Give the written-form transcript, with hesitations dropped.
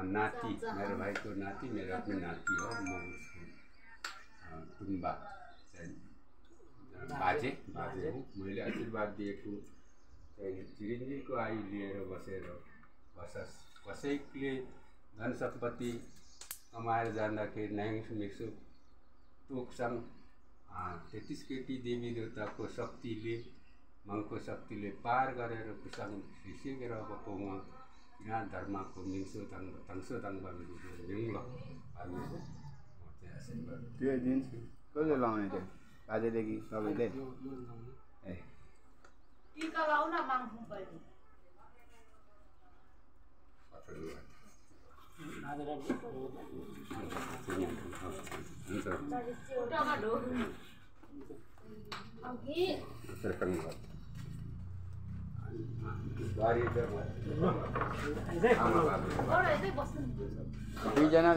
नाति मेरो भाइको नाति मेरो आफ्नो नाति हो म उसको टुम्बा बाजे हो मैले आशीर्वाद दिएको चिरञ्जीवको आयु लिएर बसेर बसोस् कसैले धन सम्पत्ति कमाएर जाँदाखेरि नाइङसुमिक्सु टोक्साङ 33 केटी देवी देवताको शक्तिले मनको शक्तिले पार गरेर पुसाङ सिसेर बकोमा यहाँ धर्मको मिङ्सो तङ्सो तङ्बा मिङ्लो त्यो दिन कसले लाउने थियो बाजेदेखि सबैले ए टीका लाउन माग्नु पर्यो दुईजना